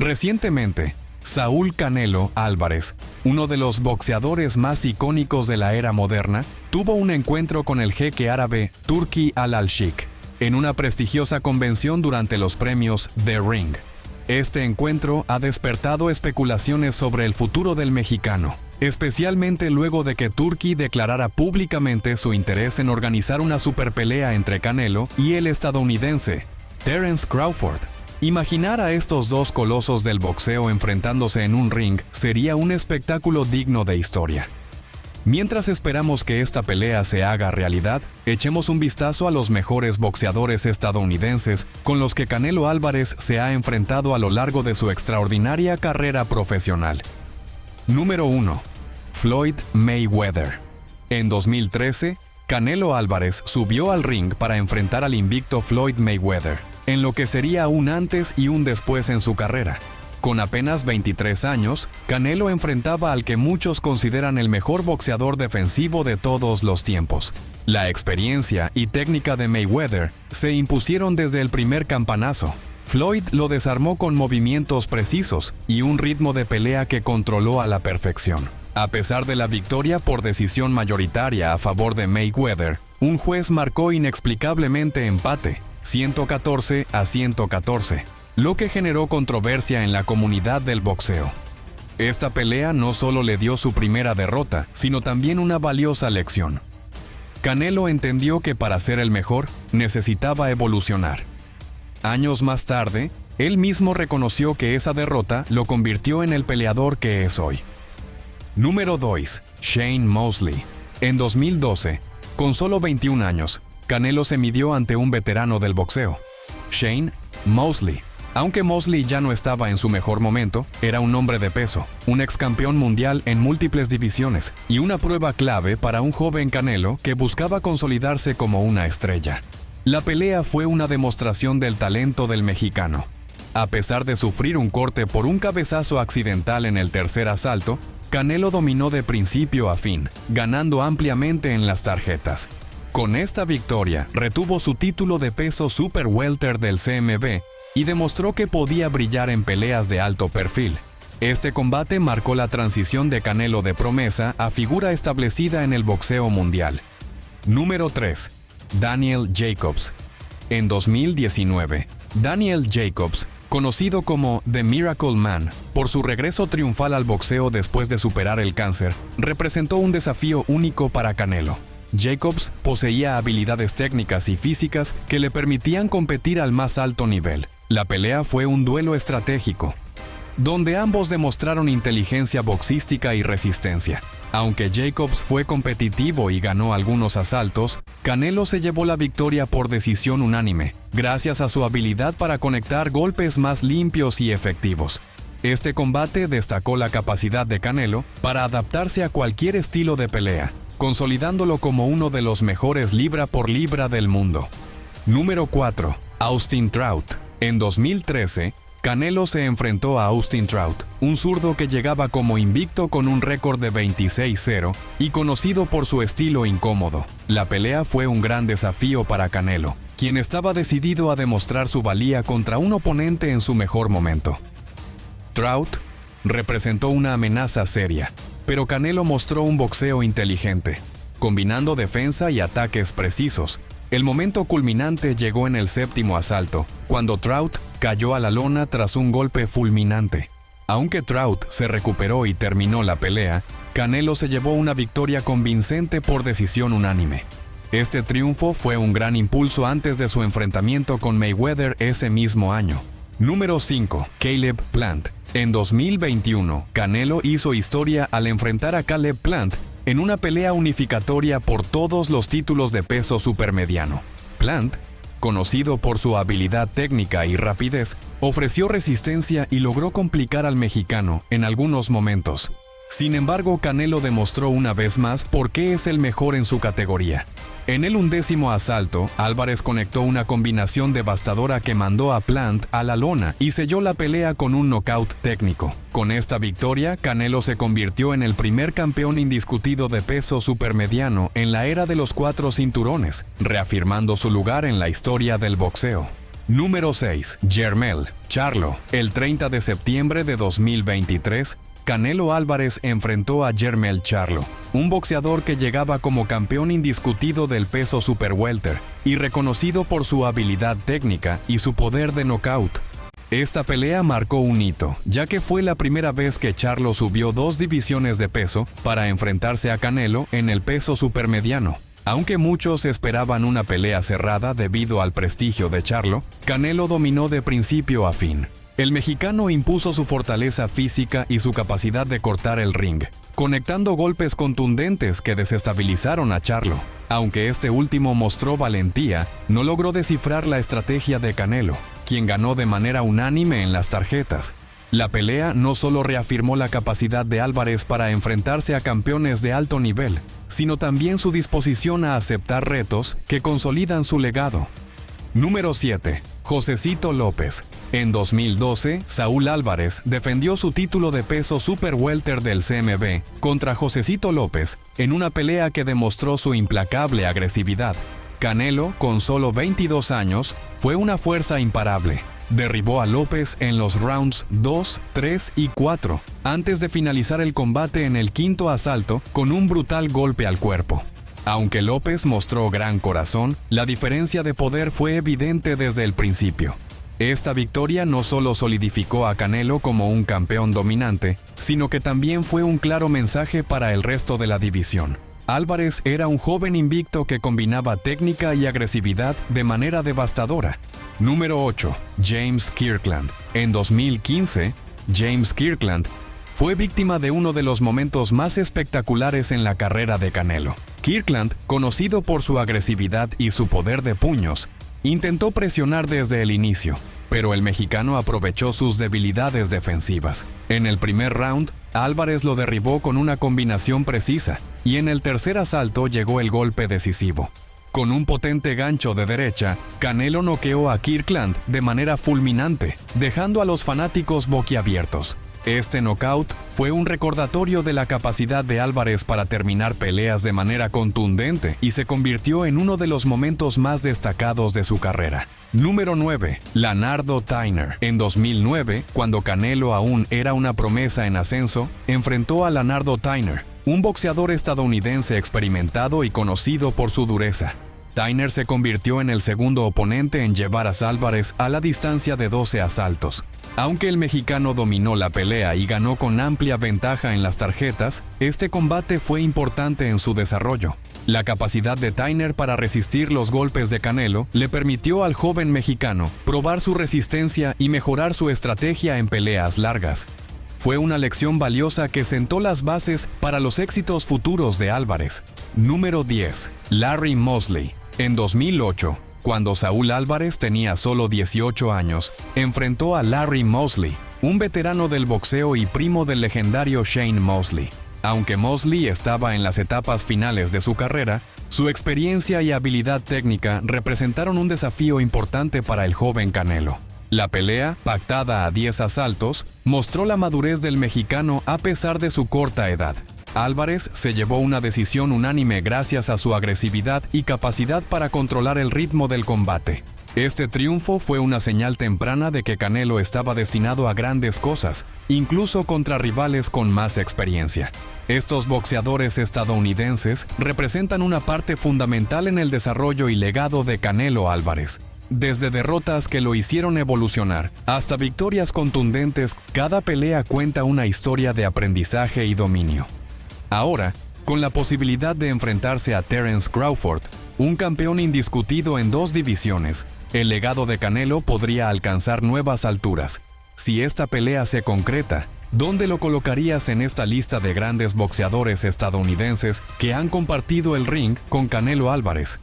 Recientemente, Saúl Canelo Álvarez, uno de los boxeadores más icónicos de la era moderna, tuvo un encuentro con el jeque árabe Turki Al-Sheikh en una prestigiosa convención durante los premios The Ring. Este encuentro ha despertado especulaciones sobre el futuro del mexicano, especialmente luego de que Turki declarara públicamente su interés en organizar una superpelea entre Canelo y el estadounidense Terence Crawford. Imaginar a estos dos colosos del boxeo enfrentándose en un ring sería un espectáculo digno de historia. Mientras esperamos que esta pelea se haga realidad, echemos un vistazo a los mejores boxeadores estadounidenses con los que Canelo Álvarez se ha enfrentado a lo largo de su extraordinaria carrera profesional. Número 1. Floyd Mayweather. En 2013, Canelo Álvarez subió al ring para enfrentar al invicto Floyd Mayweather, en lo que sería un antes y un después en su carrera. Con apenas 23 años, Canelo enfrentaba al que muchos consideran el mejor boxeador defensivo de todos los tiempos. La experiencia y técnica de Mayweather se impusieron desde el primer campanazo. Floyd lo desarmó con movimientos precisos y un ritmo de pelea que controló a la perfección. A pesar de la victoria por decisión mayoritaria a favor de Mayweather, un juez marcó inexplicablemente empate, 114-114, lo que generó controversia en la comunidad del boxeo. Esta pelea no solo le dio su primera derrota, sino también una valiosa lección. Canelo entendió que para ser el mejor, necesitaba evolucionar. Años más tarde, él mismo reconoció que esa derrota lo convirtió en el peleador que es hoy. Número 2. Shane Mosley. En 2012, con solo 21 años, Canelo se midió ante un veterano del boxeo, Shane Mosley. Aunque Mosley ya no estaba en su mejor momento, era un hombre de peso, un ex campeón mundial en múltiples divisiones y una prueba clave para un joven Canelo que buscaba consolidarse como una estrella. La pelea fue una demostración del talento del mexicano. A pesar de sufrir un corte por un cabezazo accidental en el tercer asalto, Canelo dominó de principio a fin, ganando ampliamente en las tarjetas. Con esta victoria, retuvo su título de peso super welter del CMB y demostró que podía brillar en peleas de alto perfil. Este combate marcó la transición de Canelo de promesa a figura establecida en el boxeo mundial. Número 3. Daniel Jacobs. En 2019, Daniel Jacobs, conocido como The Miracle Man, por su regreso triunfal al boxeo después de superar el cáncer, representó un desafío único para Canelo. Jacobs poseía habilidades técnicas y físicas que le permitían competir al más alto nivel. La pelea fue un duelo estratégico, donde ambos demostraron inteligencia boxística y resistencia. Aunque Jacobs fue competitivo y ganó algunos asaltos, Canelo se llevó la victoria por decisión unánime, gracias a su habilidad para conectar golpes más limpios y efectivos. Este combate destacó la capacidad de Canelo para adaptarse a cualquier estilo de pelea, consolidándolo como uno de los mejores libra por libra del mundo. Número 4. Austin Trout. En 2013, Canelo se enfrentó a Austin Trout, un zurdo que llegaba como invicto con un récord de 26-0 y conocido por su estilo incómodo. La pelea fue un gran desafío para Canelo, quien estaba decidido a demostrar su valía contra un oponente en su mejor momento. Trout representó una amenaza seria, pero Canelo mostró un boxeo inteligente, combinando defensa y ataques precisos. El momento culminante llegó en el séptimo asalto, cuando Trout cayó a la lona tras un golpe fulminante. Aunque Trout se recuperó y terminó la pelea, Canelo se llevó una victoria convincente por decisión unánime. Este triunfo fue un gran impulso antes de su enfrentamiento con Mayweather ese mismo año. Número 5. Caleb Plant. En 2021, Canelo hizo historia al enfrentar a Caleb Plant en una pelea unificatoria por todos los títulos de peso supermediano. Plant, conocido por su habilidad técnica y rapidez, ofreció resistencia y logró complicar al mexicano en algunos momentos. Sin embargo, Canelo demostró una vez más por qué es el mejor en su categoría. En el 11º asalto, Álvarez conectó una combinación devastadora que mandó a Plant a la lona y selló la pelea con un knockout técnico. Con esta victoria, Canelo se convirtió en el primer campeón indiscutido de peso supermediano en la era de los 4 cinturones, reafirmando su lugar en la historia del boxeo. Número 6. Jermell Charlo. El 30 de septiembre de 2023, Canelo Álvarez enfrentó a Jermell Charlo, un boxeador que llegaba como campeón indiscutido del peso super welter y reconocido por su habilidad técnica y su poder de knockout. Esta pelea marcó un hito, ya que fue la primera vez que Charlo subió 2 divisiones de peso para enfrentarse a Canelo en el peso supermediano. Aunque muchos esperaban una pelea cerrada debido al prestigio de Charlo, Canelo dominó de principio a fin. El mexicano impuso su fortaleza física y su capacidad de cortar el ring, conectando golpes contundentes que desestabilizaron a Charlo. Aunque este último mostró valentía, no logró descifrar la estrategia de Canelo, quien ganó de manera unánime en las tarjetas. La pelea no solo reafirmó la capacidad de Álvarez para enfrentarse a campeones de alto nivel, sino también su disposición a aceptar retos que consolidan su legado. Número 7. Josecito López. En 2012, Saúl Álvarez defendió su título de peso super welter del CMB contra Josecito López en una pelea que demostró su implacable agresividad. Canelo, con solo 22 años, fue una fuerza imparable. Derribó a López en los rounds 2, 3 y 4, antes de finalizar el combate en el quinto asalto con un brutal golpe al cuerpo. Aunque López mostró gran corazón, la diferencia de poder fue evidente desde el principio. Esta victoria no solo solidificó a Canelo como un campeón dominante, sino que también fue un claro mensaje para el resto de la división. Álvarez era un joven invicto que combinaba técnica y agresividad de manera devastadora. Número 8. James Kirkland. En 2015, James Kirkland fue víctima de uno de los momentos más espectaculares en la carrera de Canelo. Kirkland, conocido por su agresividad y su poder de puños, intentó presionar desde el inicio, pero el mexicano aprovechó sus debilidades defensivas. En el primer round, Álvarez lo derribó con una combinación precisa, y en el tercer asalto llegó el golpe decisivo. Con un potente gancho de derecha, Canelo noqueó a Kirkland de manera fulminante, dejando a los fanáticos boquiabiertos. Este knockout fue un recordatorio de la capacidad de Álvarez para terminar peleas de manera contundente y se convirtió en uno de los momentos más destacados de su carrera. Número 9. Leonardo Tainer. En 2009, cuando Canelo aún era una promesa en ascenso, enfrentó a Leonardo Tainer, un boxeador estadounidense experimentado y conocido por su dureza. Tainer se convirtió en el segundo oponente en llevar a Álvarez a la distancia de 12 asaltos. Aunque el mexicano dominó la pelea y ganó con amplia ventaja en las tarjetas, este combate fue importante en su desarrollo. La capacidad de Tainer para resistir los golpes de Canelo le permitió al joven mexicano probar su resistencia y mejorar su estrategia en peleas largas. Fue una lección valiosa que sentó las bases para los éxitos futuros de Álvarez. Número 10. Larry Mosley. En 2008, cuando Saúl Álvarez tenía solo 18 años, enfrentó a Larry Mosley, un veterano del boxeo y primo del legendario Shane Mosley. Aunque Mosley estaba en las etapas finales de su carrera, su experiencia y habilidad técnica representaron un desafío importante para el joven Canelo. La pelea, pactada a 10 asaltos, mostró la madurez del mexicano a pesar de su corta edad. Álvarez se llevó una decisión unánime gracias a su agresividad y capacidad para controlar el ritmo del combate. Este triunfo fue una señal temprana de que Canelo estaba destinado a grandes cosas, incluso contra rivales con más experiencia. Estos boxeadores estadounidenses representan una parte fundamental en el desarrollo y legado de Canelo Álvarez. Desde derrotas que lo hicieron evolucionar hasta victorias contundentes, cada pelea cuenta una historia de aprendizaje y dominio. Ahora, con la posibilidad de enfrentarse a Terence Crawford, un campeón indiscutido en 2 divisiones, el legado de Canelo podría alcanzar nuevas alturas. Si esta pelea se concreta, ¿dónde lo colocarías en esta lista de grandes boxeadores estadounidenses que han compartido el ring con Canelo Álvarez?